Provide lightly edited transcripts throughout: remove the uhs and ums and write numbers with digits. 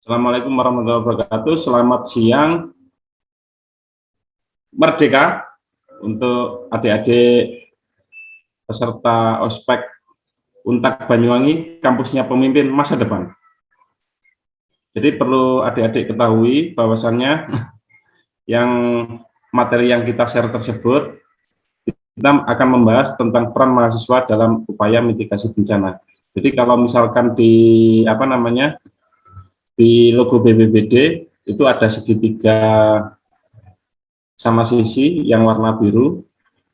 Assalamualaikum warahmatullahi wabarakatuh. Selamat siang, Merdeka untuk adik-adik peserta ospek Untak Banyuwangi, kampusnya pemimpin masa depan. Jadi perlu adik-adik ketahui bahwasannya yang materi yang kita share tersebut, kita akan membahas tentang peran mahasiswa dalam upaya mitigasi bencana. Jadi kalau misalkan di di logo BPBD itu ada segitiga sama sisi yang warna biru,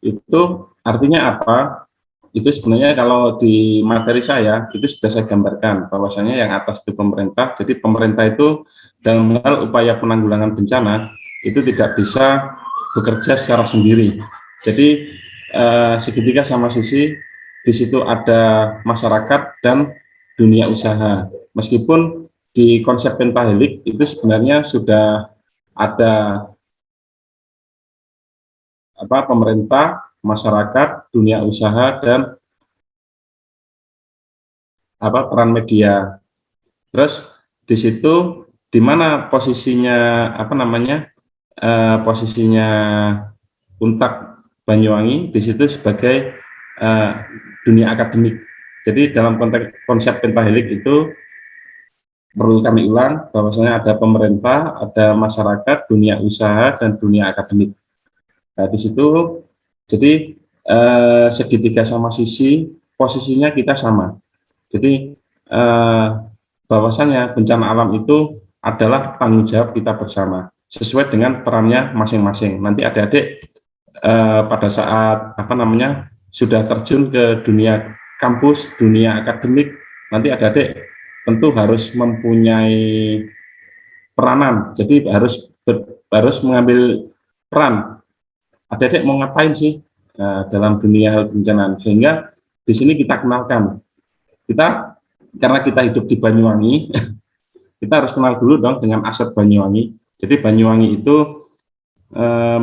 itu artinya apa? Itu sebenarnya kalau di materi saya itu sudah saya gambarkan bahwasanya yang atas itu pemerintah. Jadi pemerintah itu dalam hal upaya penanggulangan bencana itu tidak bisa bekerja secara sendiri. Jadi segitiga sama sisi di situ ada masyarakat dan dunia usaha. Meskipun di konsep pentahelik itu sebenarnya sudah ada pemerintah, masyarakat, dunia usaha, dan peran media. Terus di situ di mana posisinya posisinya Untak Banyuwangi di situ sebagai dunia akademik. Jadi dalam konteks konsep pentahelik itu perlu kami ulang bahwasanya ada pemerintah, ada masyarakat, dunia usaha, dan dunia akademik. Nah, di situ jadi segitiga sama sisi posisinya kita sama. Jadi bahwasanya bencana alam itu adalah tanggung jawab kita bersama sesuai dengan perannya masing-masing. Nanti adik-adik pada saat sudah terjun ke dunia kampus, dunia akademik, nanti adik-adik tentu harus mempunyai peranan. Jadi harus mengambil peran. Adik-adik mau ngapain sih dalam dunia bencana? Sehingga di sini kita kenalkan. Karena kita hidup di Banyuwangi, kita harus kenal dulu dong dengan aset Banyuwangi. Jadi Banyuwangi itu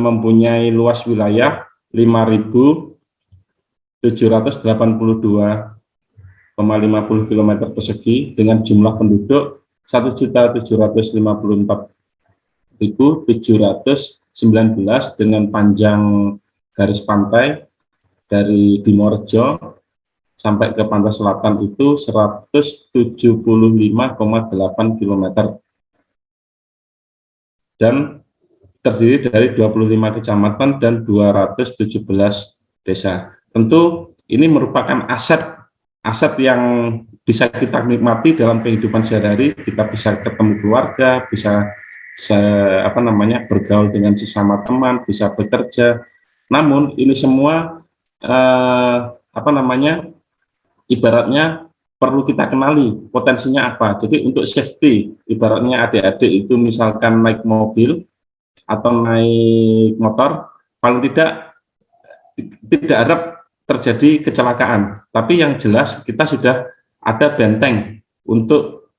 mempunyai luas wilayah 5.782,50 km persegi dengan jumlah penduduk 1.754.719 dengan panjang garis pantai dari Bimorejo sampai ke pantai selatan itu 175,8 km dan terdiri dari 25 kecamatan dan 217 desa. Tentu ini merupakan aset yang bisa kita nikmati dalam kehidupan sehari-hari. Kita bisa ketemu keluarga, bisa bergaul dengan sesama teman, bisa bekerja. Namun ini semua ibaratnya perlu kita kenali potensinya apa. Jadi untuk safety, ibaratnya adik-adik itu misalkan naik mobil atau naik motor, paling tidak harap terjadi kecelakaan. Tapi yang jelas kita sudah ada benteng untuk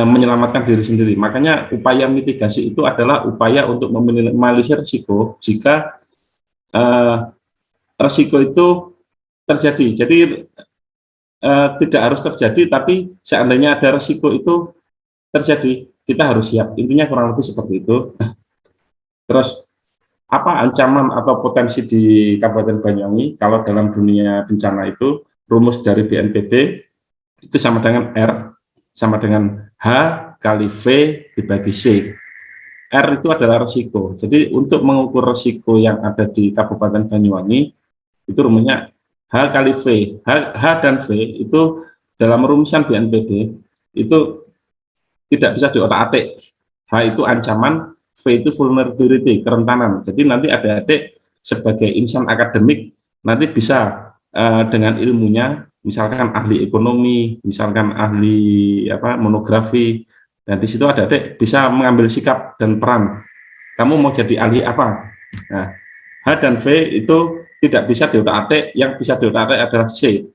menyelamatkan diri sendiri. Makanya upaya mitigasi itu adalah upaya untuk meminimalisir risiko jika risiko itu terjadi. Jadi tidak harus terjadi, tapi seandainya ada risiko itu terjadi, kita harus siap. Intinya kurang lebih seperti itu. Terus apa ancaman atau potensi di Kabupaten Banyuwangi? Kalau dalam dunia bencana itu rumus dari BNPB itu sama dengan R sama dengan H kali V dibagi C. R itu adalah risiko. Jadi untuk mengukur risiko yang ada di Kabupaten Banyuwangi itu rumusnya H kali V. H dan V itu dalam rumusan BNPB itu tidak bisa diotak-atik. H itu ancaman, V itu vulnerability, kerentanan. Jadi nanti adik-adik sebagai insan akademik nanti bisa dengan ilmunya, misalkan ahli ekonomi, misalkan ahli monografi, dan di situ adik-adik bisa mengambil sikap dan peran. Kamu mau jadi ahli apa? Nah, H dan V itu tidak bisa diotak-atik, yang bisa diotak-atik adalah C.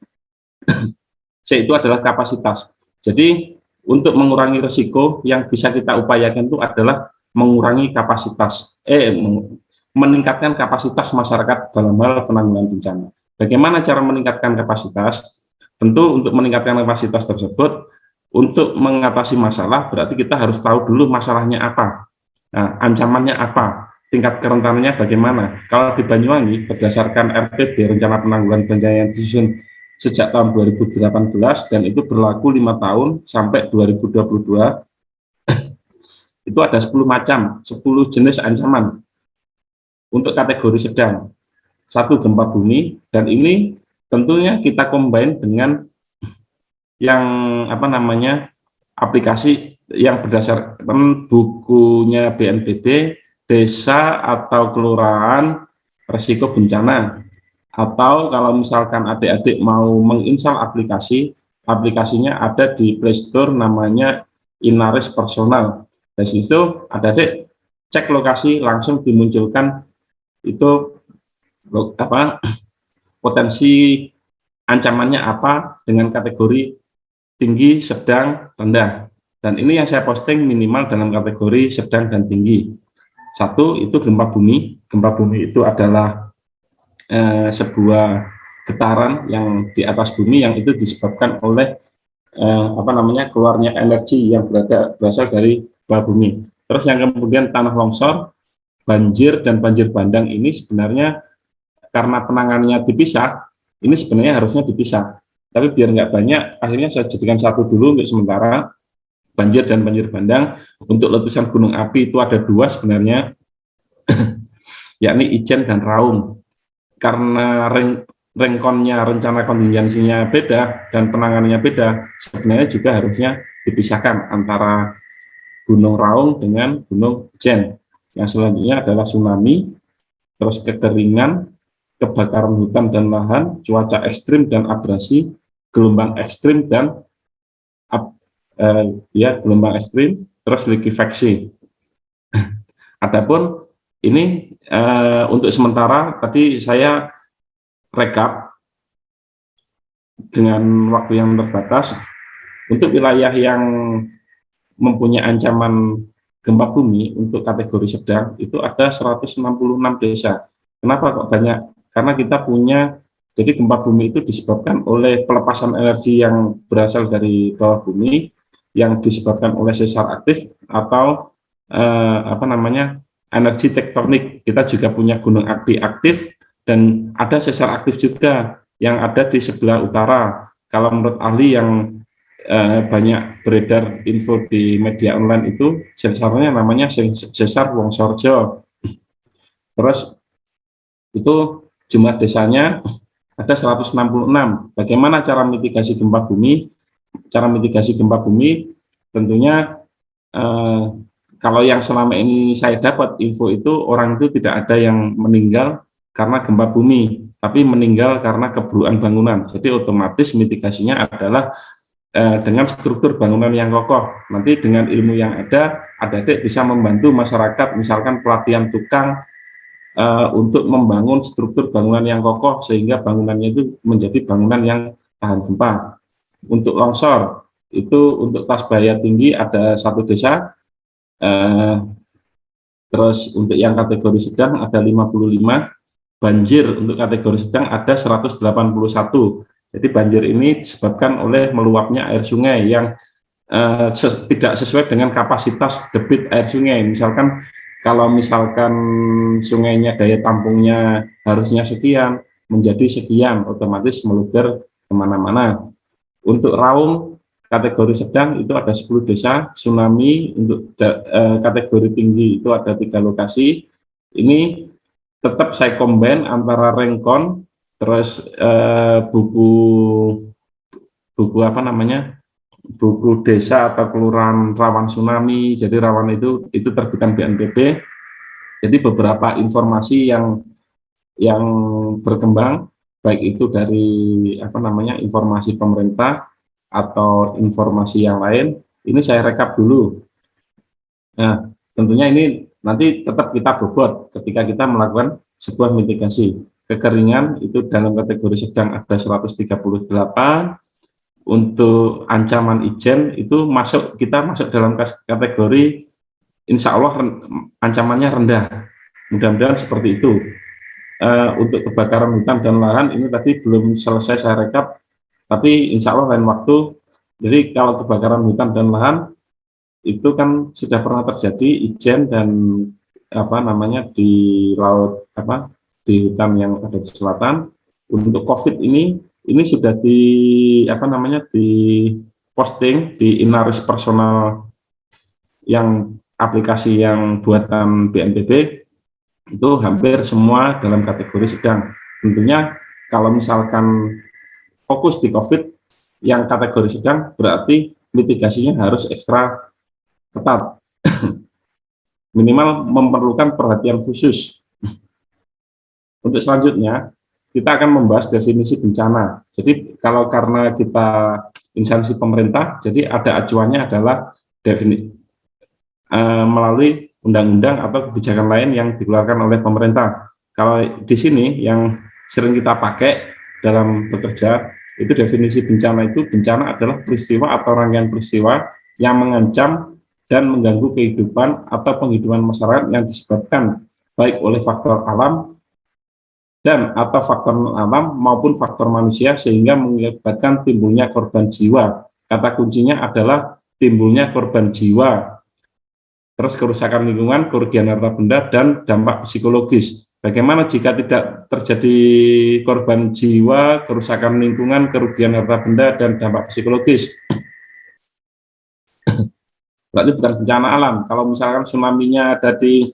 C itu adalah kapasitas. Jadi untuk mengurangi risiko yang bisa kita upayakan itu adalah mengurangi kapasitas, meningkatkan kapasitas masyarakat dalam hal penanggulangan bencana. Bagaimana cara meningkatkan kapasitas? Tentu untuk meningkatkan kapasitas tersebut Untuk mengatasi masalah berarti kita harus tahu dulu masalahnya apa, nah, ancamannya apa, tingkat kerentanannya bagaimana. Kalau di Banyuwangi berdasarkan RPB Rencana Penanggulangan Bencana yang disusun sejak tahun 2018 dan itu berlaku 5 tahun sampai 2022, itu ada 10 macam, 10 jenis ancaman untuk kategori sedang. Satu, gempa bumi, dan ini tentunya kita combine dengan yang apa namanya aplikasi yang berdasarkan bukunya BNPB, desa atau kelurahan resiko bencana. Atau kalau misalkan adik-adik mau menginstal aplikasi, aplikasinya ada di Play Store, namanya Inaris Personal. Dari situ adik-adik cek lokasi, langsung dimunculkan itu apa potensi ancamannya apa dengan kategori tinggi, sedang, rendah. Dan ini yang saya posting minimal dalam kategori sedang dan tinggi. Satu, itu gempa bumi. Gempa bumi itu adalah sebuah getaran yang di atas bumi yang itu disebabkan oleh apa namanya keluarnya energi yang berasal dari bawah bumi. Terus yang kemudian tanah longsor, banjir dan banjir bandang ini sebenarnya karena penanganannya dipisah, ini sebenarnya harusnya dipisah. Tapi biar nggak banyak, akhirnya saya jadikan satu dulu untuk sementara, banjir dan banjir bandang. Untuk letusan gunung api itu ada dua sebenarnya, yakni Ijen dan Raung. Karena rengkonnya, rencana kontingensinya beda dan penanganannya beda, sebenarnya juga harusnya dipisahkan antara Gunung Raung dengan Gunung Ijen. Yang selanjutnya adalah tsunami, terus kekeringan, kebakaran hutan dan lahan, cuaca ekstrim dan abrasi, gelombang ekstrim dan gelombang ekstrim, terus likuifaksi. Adapun ini untuk sementara tadi saya rekap dengan waktu yang terbatas. Untuk wilayah yang mempunyai ancaman gempa bumi untuk kategori sedang itu ada 166 desa. Kenapa kok banyak? Karena kita punya, jadi gempa bumi itu disebabkan oleh pelepasan energi yang berasal dari bawah bumi yang disebabkan oleh sesar aktif atau apa namanya energi tektonik. Kita juga punya gunung api aktif dan ada sesar aktif juga yang ada di sebelah utara. Kalau menurut ahli yang banyak beredar info di media online itu sesarnya namanya sesar Wongsorjo. Terus itu jumlah desanya ada 166. Bagaimana cara mitigasi gempa bumi? Cara mitigasi gempa bumi tentunya kalau yang selama ini saya dapat info itu orang itu tidak ada yang meninggal karena gempa bumi, tapi meninggal karena keburukan bangunan. Jadi otomatis mitigasinya adalah dengan struktur bangunan yang kokoh. Nanti dengan ilmu yang ada, adik-adik bisa membantu masyarakat, misalkan pelatihan tukang untuk membangun struktur bangunan yang kokoh sehingga bangunannya itu menjadi bangunan yang tahan gempa. Untuk longsor itu untuk Tasbaya tinggi ada satu desa, terus untuk yang kategori sedang ada 55, banjir untuk kategori sedang ada 181. Jadi banjir ini disebabkan oleh meluapnya air sungai yang tidak sesuai dengan kapasitas debit air sungai. Misalkan kalau misalkan sungainya daya tampungnya harusnya sekian, menjadi sekian, otomatis meluber kemana-mana. Untuk Raung kategori sedang itu ada 10 desa, tsunami untuk kategori tinggi itu ada 3 lokasi. Ini tetap saya combine antara Rengkon, terus buku apa namanya, buku desa atau kelurahan rawan tsunami. Jadi rawan itu terbitan BNPB. Jadi beberapa informasi yang berkembang, baik itu dari apa namanya informasi pemerintah atau informasi yang lain, ini saya rekap dulu. Nah, tentunya ini nanti tetap kita bobot ketika kita melakukan sebuah mitigasi. Kekeringan itu dalam kategori sedang ada 138. Untuk ancaman Ijen itu kita masuk dalam kategori insya Allah ancamannya rendah. Mudah-mudahan seperti itu. Untuk kebakaran hutan dan lahan ini tadi belum selesai saya rekap, tapi insya Allah lain waktu Jadi kalau kebakaran hutan dan lahan itu kan sudah pernah terjadi Ijen dan apa namanya di laut apa di hutan yang ada di selatan. Untuk COVID ini sudah di apa namanya di posting di Inaris personal yang aplikasi yang buatan BNPB itu hampir semua dalam kategori sedang. Tentunya kalau misalkan fokus di COVID yang kategori sedang berarti mitigasinya harus ekstra ketat, minimal memerlukan perhatian khusus. Untuk selanjutnya kita akan membahas definisi bencana. Jadi kalau karena kita instansi pemerintah, jadi ada acuannya adalah melalui undang-undang atau kebijakan lain yang dikeluarkan oleh pemerintah. Kalau di sini yang sering kita pakai dalam bekerja, itu definisi bencana itu, bencana adalah peristiwa atau rangkaian peristiwa yang mengancam dan mengganggu kehidupan atau penghidupan masyarakat yang disebabkan baik oleh faktor alam dan atau faktor alam maupun faktor manusia sehingga mengakibatkan timbulnya korban jiwa. Kata kuncinya adalah timbulnya korban jiwa. Terus kerusakan lingkungan, kerugian harta benda, dan dampak psikologis. Bagaimana jika tidak terjadi korban jiwa, kerusakan lingkungan, kerugian harta benda, dan dampak psikologis? Berarti bukan bencana alam. Kalau misalkan tsunami-nya ada di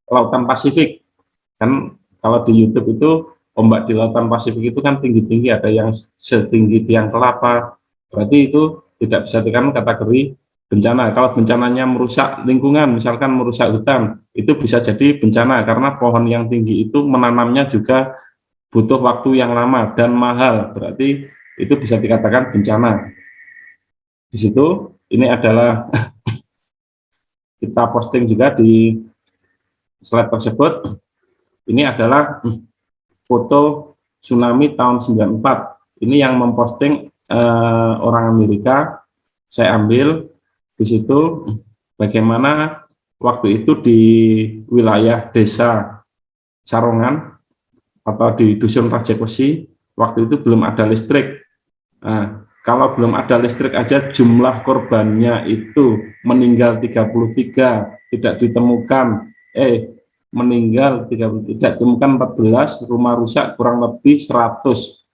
Lautan Pasifik, kan kalau di YouTube itu ombak di Lautan Pasifik itu kan tinggi-tinggi, ada yang setinggi tiang kelapa, berarti itu tidak bisa dikatakan kategori bencana. Kalau bencananya merusak lingkungan, misalkan merusak hutan, itu bisa jadi bencana karena pohon yang tinggi itu menanamnya juga butuh waktu yang lama dan mahal, berarti itu bisa dikatakan bencana. Di situ ini adalah kita posting juga di slide tersebut. Ini adalah foto tsunami tahun 94. Ini yang memposting orang Amerika. Saya ambil di situ bagaimana waktu itu di wilayah desa Sarongan atau di dusun Rajakosi, waktu itu belum ada listrik. Nah, kalau belum ada listrik aja jumlah korbannya itu meninggal 33, tidak ditemukan, meninggal 30, tidak ditemukan 14, rumah rusak kurang lebih 100.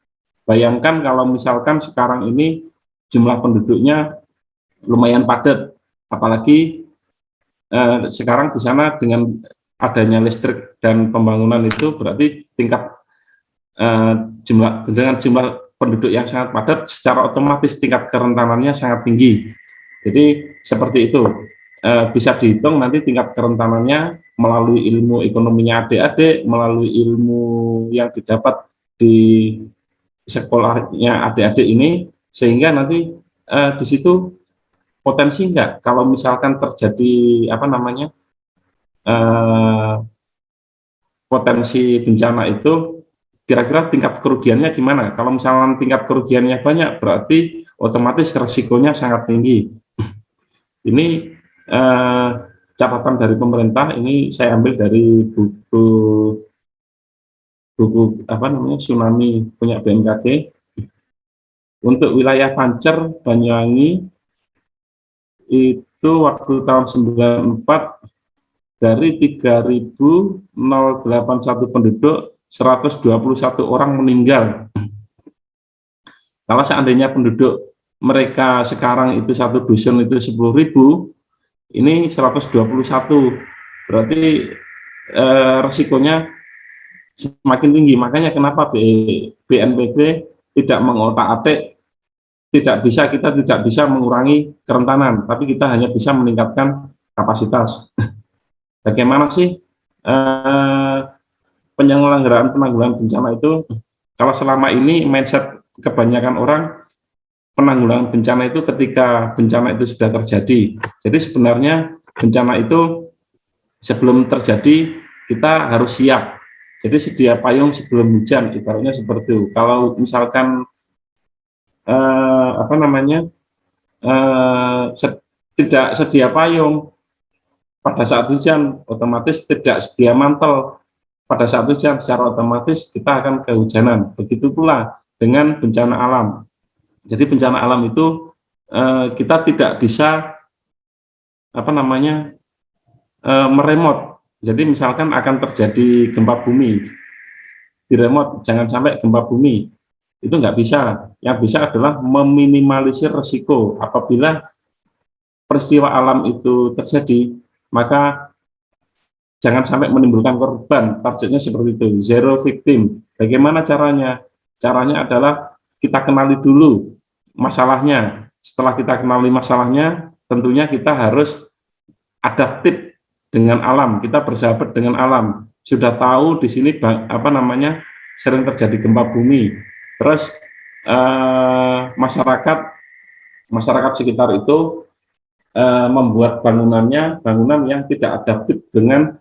Bayangkan kalau misalkan sekarang ini jumlah penduduknya lumayan padat, apalagi sekarang di sana dengan adanya listrik dan pembangunan itu berarti tingkat dengan jumlah penduduk yang sangat padat, secara otomatis tingkat kerentanannya sangat tinggi. Jadi seperti itu, bisa dihitung nanti tingkat kerentanannya melalui ilmu ekonominya adik-adik, melalui ilmu yang didapat di sekolahnya adik-adik ini, sehingga nanti di situ potensi enggak kalau misalkan terjadi apa namanya potensi bencana itu kira-kira tingkat kerugiannya gimana. Kalau misalkan tingkat kerugiannya banyak berarti otomatis resikonya sangat tinggi. Ini catatan dari pemerintah, ini saya ambil dari buku apa namanya tsunami punya BMKG. Untuk wilayah Pancer Banyuwangi itu waktu tahun 94 dari 3.081 penduduk 121 orang meninggal. Kalau seandainya penduduk mereka sekarang itu satu dusun itu 10.000, ini 121, berarti resikonya semakin tinggi. Makanya kenapa BNPB tidak mengotak-atik, kita tidak bisa mengurangi kerentanan, tapi kita hanya bisa meningkatkan kapasitas. Bagaimana sih penyelenggaraan penanggulangan bencana itu? Kalau selama ini mindset kebanyakan orang, penanggulangan bencana itu ketika bencana itu sudah terjadi. Jadi sebenarnya bencana itu sebelum terjadi kita harus siap. Jadi sedia payung sebelum hujan, ibaratnya seperti itu. Kalau misalkan apa namanya tidak sedia payung pada saat hujan, otomatis tidak sedia mantel pada saat hujan, secara otomatis kita akan kehujanan. Begitu pula dengan bencana alam. Jadi bencana alam itu kita tidak bisa meremot. Jadi misalkan akan terjadi gempa bumi, diremot jangan sampai gempa bumi, itu nggak bisa. Yang bisa adalah meminimalisir resiko apabila peristiwa alam itu terjadi, maka jangan sampai menimbulkan korban. Targetnya seperti itu, zero victim. Bagaimana caranya? Caranya adalah kita kenali dulu masalahnya. Setelah kita kenali masalahnya, tentunya kita harus adaptif dengan alam, kita bersahabat dengan alam. Sudah tahu di sini sering terjadi gempa bumi. Terus masyarakat sekitar itu membuat bangunan yang tidak adaptif dengan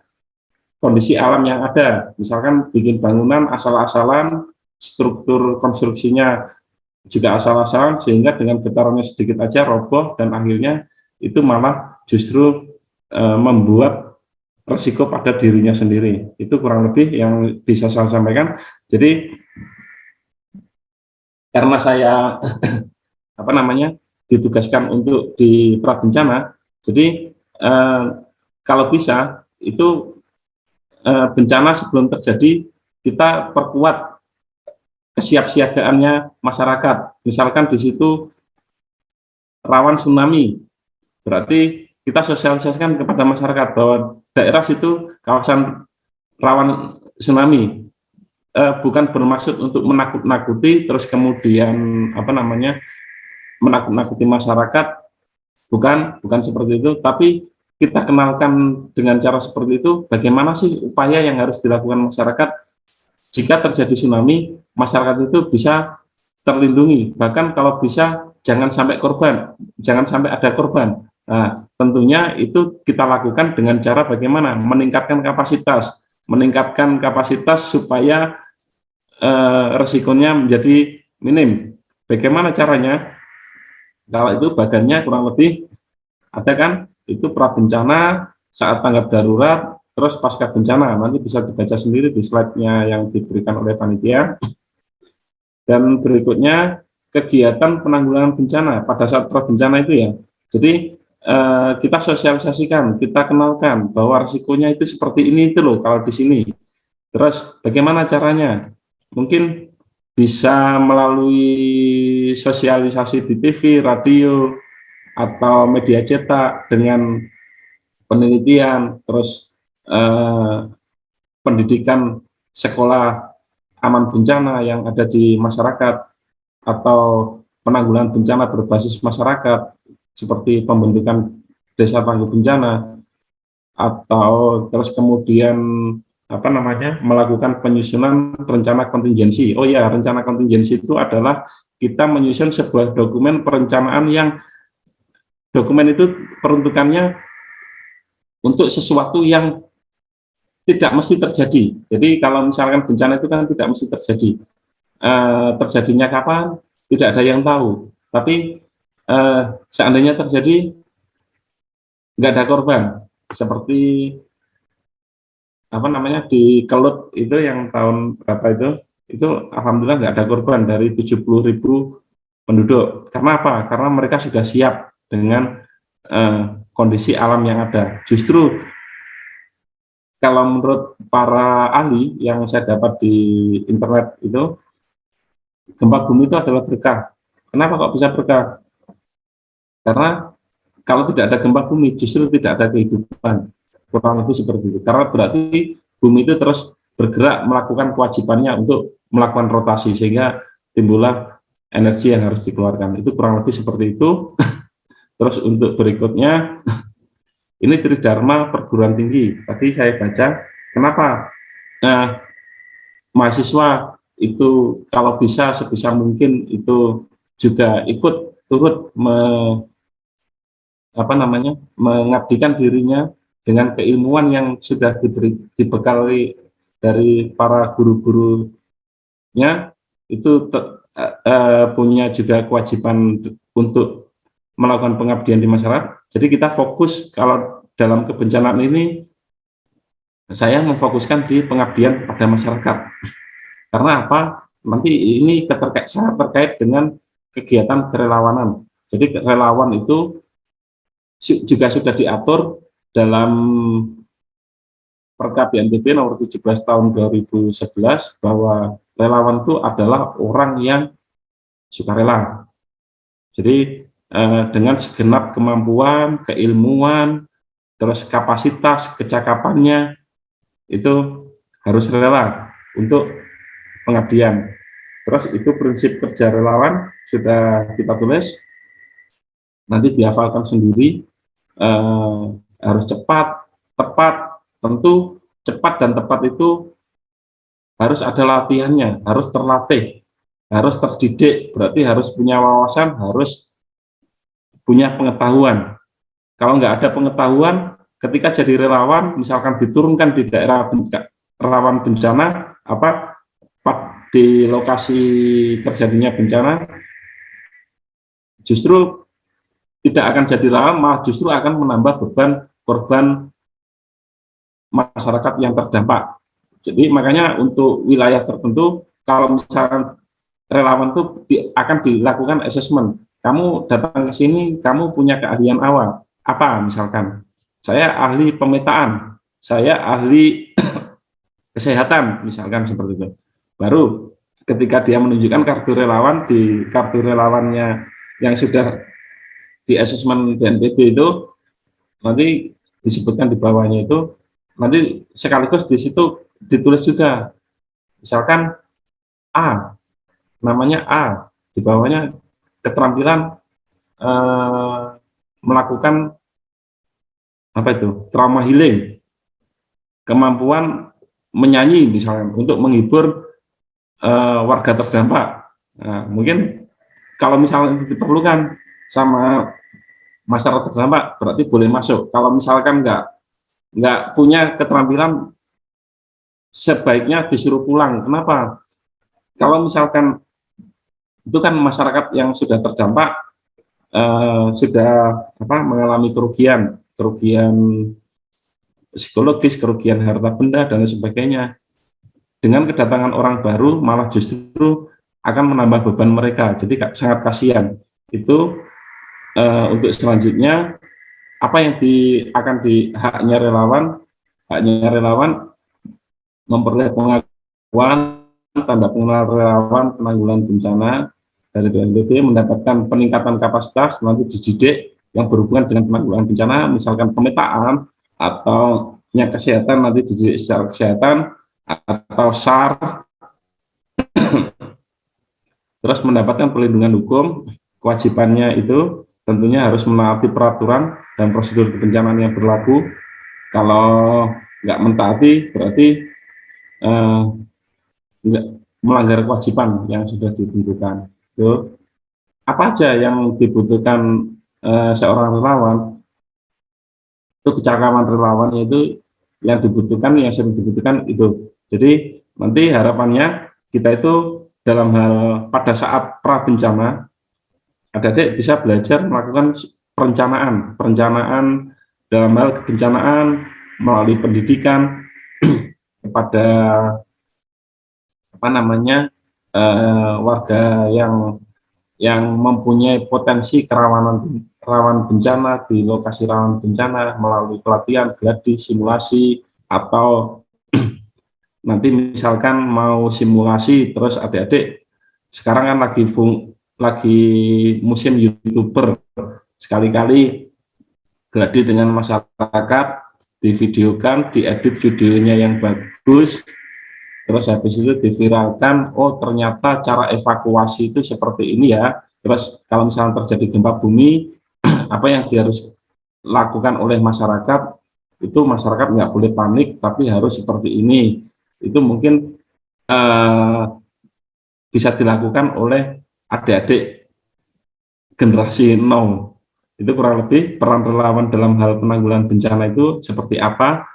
kondisi alam yang ada. Misalkan bikin bangunan asal-asalan, struktur konstruksinya juga asal-asalan, sehingga dengan getarannya sedikit aja roboh, dan akhirnya itu malah justru membuat resiko pada dirinya sendiri. Itu kurang lebih yang bisa saya sampaikan. Jadi karena saya ditugaskan untuk di prabencana, jadi kalau bisa itu bencana sebelum terjadi kita perkuat kesiapsiagaannya masyarakat. Misalkan di situ rawan tsunami, berarti kita sosialisasikan kepada masyarakat bahwa daerah situ kawasan rawan tsunami. Bukan bermaksud untuk menakut-nakuti, terus kemudian menakut-nakuti masyarakat, bukan seperti itu, tapi kita kenalkan dengan cara seperti itu, bagaimana sih upaya yang harus dilakukan masyarakat jika terjadi tsunami, masyarakat itu bisa terlindungi, bahkan kalau bisa jangan sampai ada korban. Nah, tentunya itu kita lakukan dengan cara bagaimana meningkatkan kapasitas supaya resikonya menjadi minim. Bagaimana caranya? Kalau itu bagannya kurang lebih ada kan, itu prabencana, saat tanggap darurat, terus pasca bencana. Nanti bisa dibaca sendiri di slide-nya yang diberikan oleh panitia. Dan berikutnya kegiatan penanggulangan bencana pada saat prabencana itu ya. Jadi kita sosialisasikan, kita kenalkan bahwa risikonya itu seperti ini itu loh kalau di sini. Terus bagaimana caranya? Mungkin bisa melalui sosialisasi di TV, radio, atau media cetak dengan penelitian, terus pendidikan sekolah aman bencana yang ada di masyarakat, atau penanggulangan bencana berbasis masyarakat seperti pembentukan desa tangguh bencana, atau terus kemudian melakukan penyusunan rencana kontingensi. Oh ya, rencana kontingensi itu adalah kita menyusun sebuah dokumen perencanaan yang dokumen itu peruntukannya untuk sesuatu yang tidak mesti terjadi. Jadi kalau misalkan bencana itu kan tidak mesti terjadi. Terjadinya kapan? Tidak ada yang tahu. Tapi seandainya terjadi, nggak ada korban. Seperti di Kelut itu yang tahun berapa itu alhamdulillah nggak ada korban dari 70.000 penduduk. Karena apa? Karena mereka sudah siap dengan kondisi alam yang ada. Justru kalau menurut para ahli yang saya dapat di internet itu, gempa bumi itu adalah berkah. Kenapa kok bisa berkah? Karena kalau tidak ada gempa bumi, justru tidak ada kehidupan. Kurang lebih seperti itu. Karena berarti bumi itu terus bergerak melakukan kewajibannya untuk melakukan rotasi, sehingga timbullah energi yang harus dikeluarkan. Itu kurang lebih seperti itu. Terus untuk berikutnya, ini Tridharma perguruan tinggi. Tadi saya baca, kenapa mahasiswa itu kalau bisa sebisa mungkin itu juga ikut turut mengabdikan dirinya dengan keilmuan yang sudah dibekali dari para guru-gurunya, itu punya juga kewajiban untuk melakukan pengabdian di masyarakat. Jadi kita fokus, kalau dalam kebencanaan ini saya memfokuskan di pengabdian pada masyarakat. Karena apa? Nanti ini sangat terkait dengan kegiatan kerelawanan. Jadi relawan itu juga sudah diatur dalam Perkab BNPB nomor 17 tahun 2011 bahwa relawan itu adalah orang yang sukarela. Jadi dengan segenap kemampuan, keilmuan, terus kapasitas, kecakapannya itu harus rela untuk pengabdian. Terus itu prinsip kerja relawan sudah kita tulis, nanti dihafalkan sendiri, harus cepat, tepat, tentu cepat dan tepat itu harus ada latihannya, harus terlatih, harus terdidik, berarti harus punya wawasan, harus punya pengetahuan. Kalau nggak ada pengetahuan, ketika jadi relawan, misalkan diturunkan di daerah rawan bencana, di lokasi terjadinya bencana, justru tidak akan jadi relawan, malah justru akan menambah beban korban masyarakat yang terdampak. Jadi makanya untuk wilayah tertentu, kalau misalkan relawan itu akan dilakukan assessment. Kamu datang ke sini, kamu punya keahlian awal. Apa misalkan? Saya ahli pemetaan, saya ahli kesehatan, misalkan seperti itu. Baru ketika dia menunjukkan kartu relawan, di kartu relawannya yang sudah di asesmen BNPB itu, nanti disebutkan di bawahnya itu, nanti sekaligus di situ ditulis juga, misalkan A, namanya A, di bawahnya keterampilan melakukan trauma healing, kemampuan menyanyi misalnya untuk menghibur warga terdampak. Nah, mungkin kalau misalnya itu diperlukan sama masyarakat terdampak, berarti boleh masuk. Kalau misalkan nggak punya keterampilan, sebaiknya disuruh pulang. Kenapa? Kalau misalkan itu kan masyarakat yang sudah terdampak, sudah mengalami kerugian psikologis, kerugian harta benda dan sebagainya. Dengan kedatangan orang baru malah justru akan menambah beban mereka. Jadi sangat kasihan. Itu untuk selanjutnya apa yang akan haknya relawan memperoleh pengakuan tanda pengenal relawan penanggulangan bencana dari BNPB, mendapatkan peningkatan kapasitas, nanti dididik yang berhubungan dengan penanggulangan bencana, misalkan pemetaan atau kesehatan, nanti dididik secara kesehatan atau SAR, terus mendapatkan perlindungan hukum. Kewajibannya itu tentunya harus menaati peraturan dan prosedur kebencanaan yang berlaku. Kalau nggak mentaati berarti melanggar kewajiban yang sudah ditentukan. Tuh. Apa aja yang dibutuhkan seorang relawan? Itu kecakapan relawan itu yang dibutuhkan, yang sering dibutuhkan itu. Jadi nanti harapannya kita itu dalam hal pada saat pra bencana, adik-adik bisa belajar melakukan perencanaan dalam hal kebencanaan melalui pendidikan kepada warga yang mempunyai potensi rawan bencana di lokasi rawan bencana melalui pelatihan, gladi, simulasi, atau nanti misalkan mau simulasi, terus adik-adik sekarang kan lagi musim YouTuber, sekali-kali gladi dengan masyarakat, divideokan, diedit videonya yang bagus, terus habis itu diviralkan, oh ternyata cara evakuasi itu seperti ini ya. Terus kalau misalnya terjadi gempa bumi, apa yang harus lakukan oleh masyarakat, itu masyarakat nggak boleh panik, tapi harus seperti ini. Itu mungkin bisa dilakukan oleh adik-adik generasi now. Itu kurang lebih peran relawan dalam hal penanggulangan bencana itu seperti apa.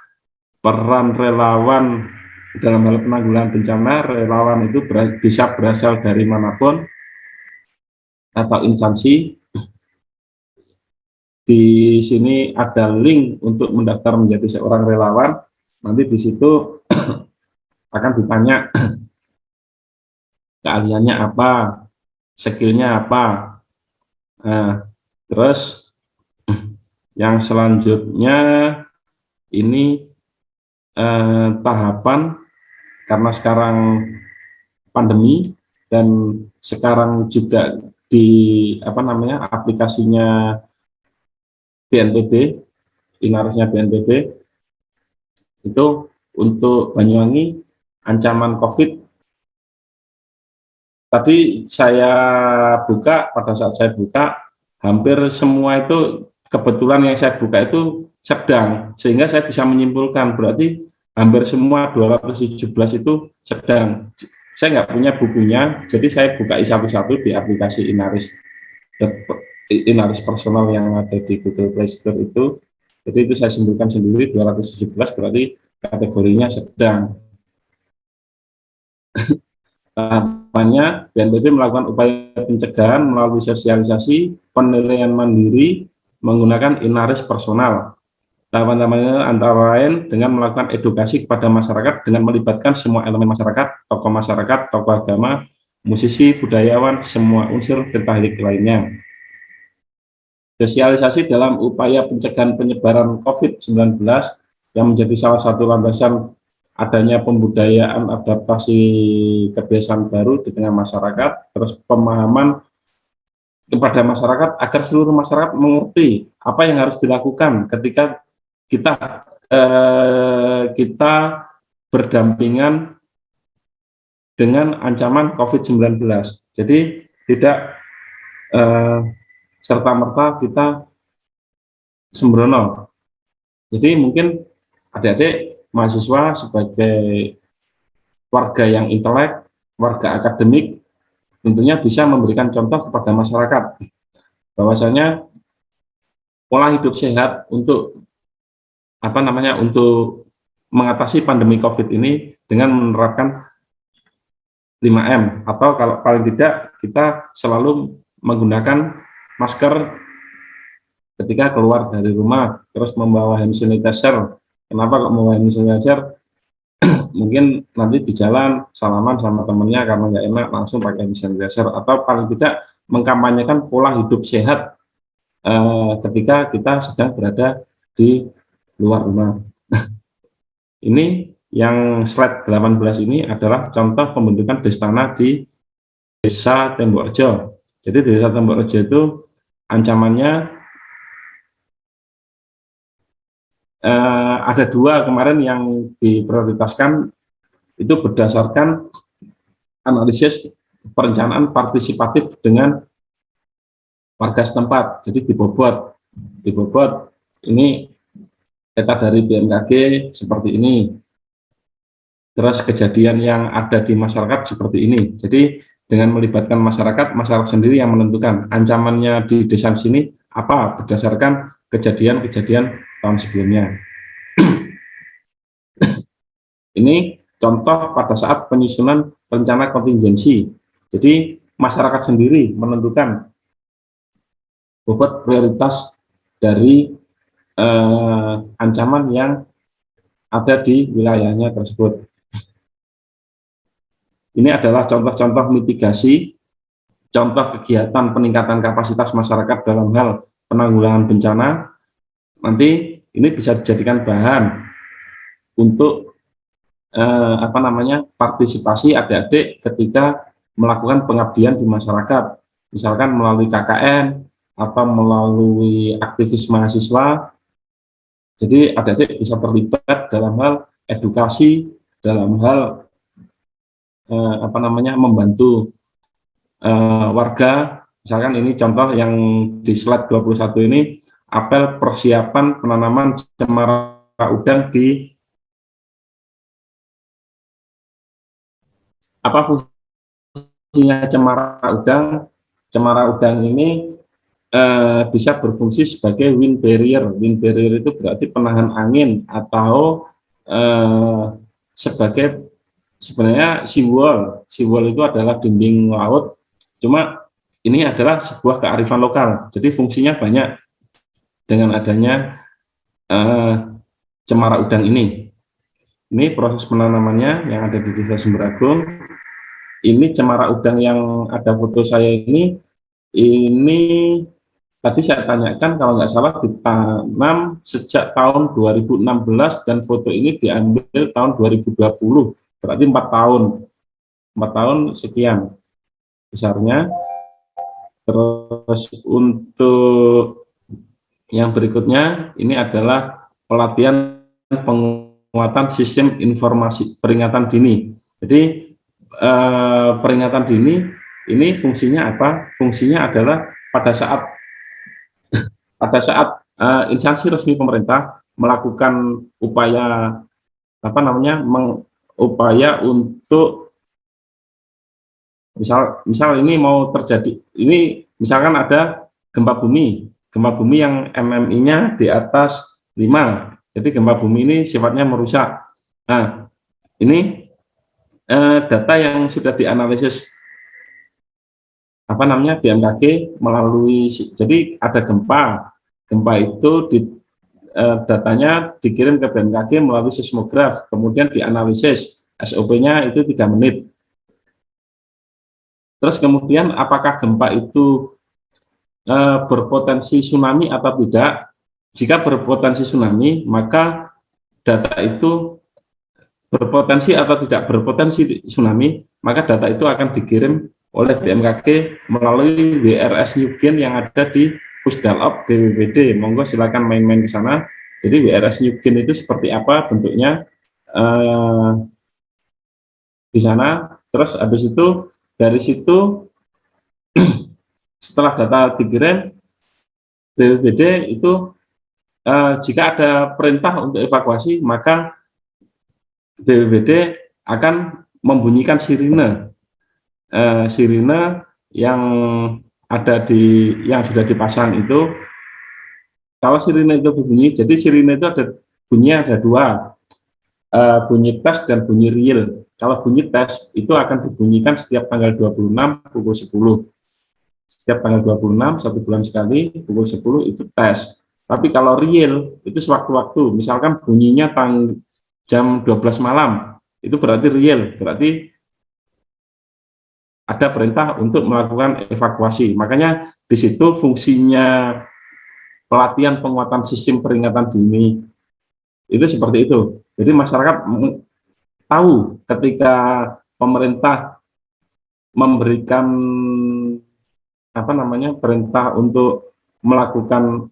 Peran relawan dalam hal penanggulangan bencana, relawan itu bisa berasal dari manapun atau instansi. Di sini ada link untuk mendaftar menjadi seorang relawan. Nanti di situ akan ditanya keahliannya apa, skillnya apa. Nah, terus yang selanjutnya ini tahapan, karena sekarang pandemi dan sekarang juga di aplikasinya BNPB, Inarisnya BNPB itu untuk Banyuwangi ancaman COVID. Tadi saya buka, pada saat saya buka hampir semua itu kebetulan yang saya buka itu sedang, sehingga saya bisa menyimpulkan berarti hampir semua 217 itu sedang. Saya nggak punya bukunya, jadi saya buka satu-satu di aplikasi Inaris personal yang ada di Google Play Store itu. Jadi itu saya simpulkan sendiri 217 berarti kategorinya sedang. Tahapannya, BNPB melakukan upaya pencegahan melalui sosialisasi, penilaian mandiri menggunakan Inaris personal. Tahapan-tahapannya antara lain dengan melakukan edukasi kepada masyarakat dengan melibatkan semua elemen masyarakat, tokoh agama, musisi, budayawan, semua unsur terkait lainnya. Sosialisasi dalam upaya pencegahan penyebaran COVID-19 yang menjadi salah satu landasan adanya pembudayaan adaptasi kebiasaan baru di tengah masyarakat, terus pemahaman kepada masyarakat agar seluruh masyarakat mengerti apa yang harus dilakukan ketika kita berdampingan dengan ancaman COVID-19. Jadi tidak serta-merta kita sembrono. Jadi mungkin adik-adik mahasiswa sebagai warga yang intelek, warga akademik, tentunya bisa memberikan contoh kepada masyarakat bahwasanya pola hidup sehat untuk untuk mengatasi pandemi COVID ini dengan menerapkan 5M, atau kalau paling tidak kita selalu menggunakan masker ketika keluar dari rumah, terus membawa hand sanitizer. Kenapa kok membawa hand sanitizer? Mungkin nanti di jalan salaman sama temennya karena nggak enak langsung pakai hand sanitizer, atau paling tidak mengkampanyekan pola hidup sehat ketika kita sedang berada di luar rumah. Ini yang slide 18 ini adalah contoh pembentukan destana di Desa Tembok Rejo. Jadi di Desa Tembok Rejo itu ancamannya ada dua kemarin yang diprioritaskan, itu berdasarkan analisis perencanaan partisipatif dengan warga setempat. Jadi di Bobot ini data dari BMKG seperti ini, terus kejadian yang ada di masyarakat seperti ini. Jadi dengan melibatkan masyarakat sendiri yang menentukan ancamannya di desa sini apa berdasarkan kejadian-kejadian tahun sebelumnya. Ini contoh pada saat penyusunan rencana kontingensi. Jadi masyarakat sendiri menentukan bobot prioritas dari ancaman yang ada di wilayahnya tersebut. Ini adalah contoh-contoh mitigasi, contoh kegiatan peningkatan kapasitas masyarakat dalam hal penanggulangan bencana. Nanti ini bisa dijadikan bahan untuk partisipasi adik-adik ketika melakukan pengabdian di masyarakat, misalkan melalui KKN atau melalui aktivis mahasiswa. Jadi adik-adik bisa terlibat dalam hal edukasi, dalam hal membantu warga. Misalkan ini contoh yang di slide 21 ini, apel persiapan penanaman cemara udang di apa fungsinya cemara udang. Cemara udang ini bisa berfungsi sebagai wind barrier. Wind barrier itu berarti penahan angin atau sebagai sebenarnya seawall. Seawall itu adalah dinding laut. Cuma ini adalah sebuah kearifan lokal. Jadi fungsinya banyak dengan adanya cemara udang ini. Ini proses penanamannya yang ada di Desa Sumber Agung. ini cemara udang yang ada foto saya ini tadi saya tanyakan kalau nggak salah ditanam sejak tahun 2016 dan foto ini diambil tahun 2020, berarti 4 tahun sekian besarnya. Terus untuk yang berikutnya ini adalah pelatihan penguatan sistem informasi peringatan dini. Jadi peringatan dini ini fungsinya apa? Fungsinya adalah pada saat instansi resmi pemerintah melakukan upaya apa namanya upaya untuk misal ini mau terjadi, ini misalkan ada gempa bumi yang MMI-nya di atas 5, jadi gempa bumi ini sifatnya merusak. Nah, ini data yang sudah dianalisis apa namanya BMKG melalui, jadi ada gempa itu datanya dikirim ke BMKG melalui seismograf, kemudian dianalisis, SOP-nya itu 3 menit. Terus kemudian apakah gempa itu berpotensi tsunami atau tidak? Jika berpotensi tsunami, maka data itu berpotensi atau tidak berpotensi tsunami, maka data itu akan dikirim oleh BMKG melalui WRS Newgen yang ada di Pusdalop BPBD. Monggo silakan main-main ke sana. Jadi WRS Newgen itu seperti apa bentuknya di sana. Terus habis itu dari situ setelah data dikirim BPBD itu jika ada perintah untuk evakuasi, maka BPBD akan membunyikan sirine yang ada yang sudah dipasang itu. Kalau sirine itu berbunyi, jadi sirine itu ada dua, bunyi tes dan bunyi real. Kalau bunyi tes itu akan dibunyikan setiap tanggal 26 pukul 10. Setiap tanggal 26 1 bulan sekali pukul 10 itu tes. Tapi kalau real itu sewaktu-waktu, misalkan bunyinya jam 12 malam, itu berarti real, berarti ada perintah untuk melakukan evakuasi. Makanya di situ fungsinya pelatihan penguatan sistem peringatan dini itu seperti itu. Jadi masyarakat tahu ketika pemerintah memberikan apa namanya perintah untuk melakukan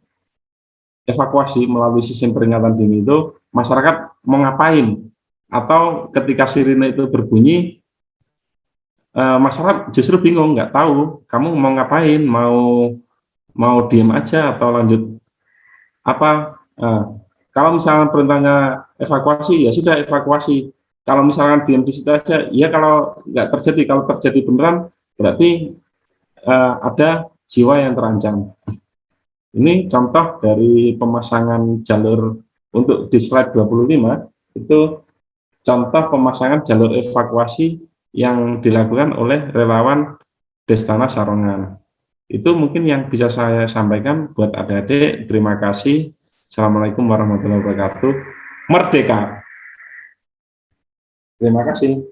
evakuasi melalui sistem peringatan dini itu, masyarakat mau ngapain, atau ketika sirine itu berbunyi masyarakat justru bingung, nggak tahu kamu mau ngapain, mau diem aja atau lanjut apa. Kalau misalnya perintahnya evakuasi, ya sudah evakuasi. Kalau misalkan diem di situ aja, ya kalau nggak terjadi, kalau terjadi beneran berarti ada jiwa yang terancam. Ini contoh dari pemasangan jalur untuk di slide 25, itu contoh pemasangan jalur evakuasi yang dilakukan oleh relawan Destana Sarongan. Itu mungkin yang bisa saya sampaikan buat adik-adik. Terima kasih. Assalamualaikum warahmatullahi wabarakatuh. Merdeka. Terima kasih.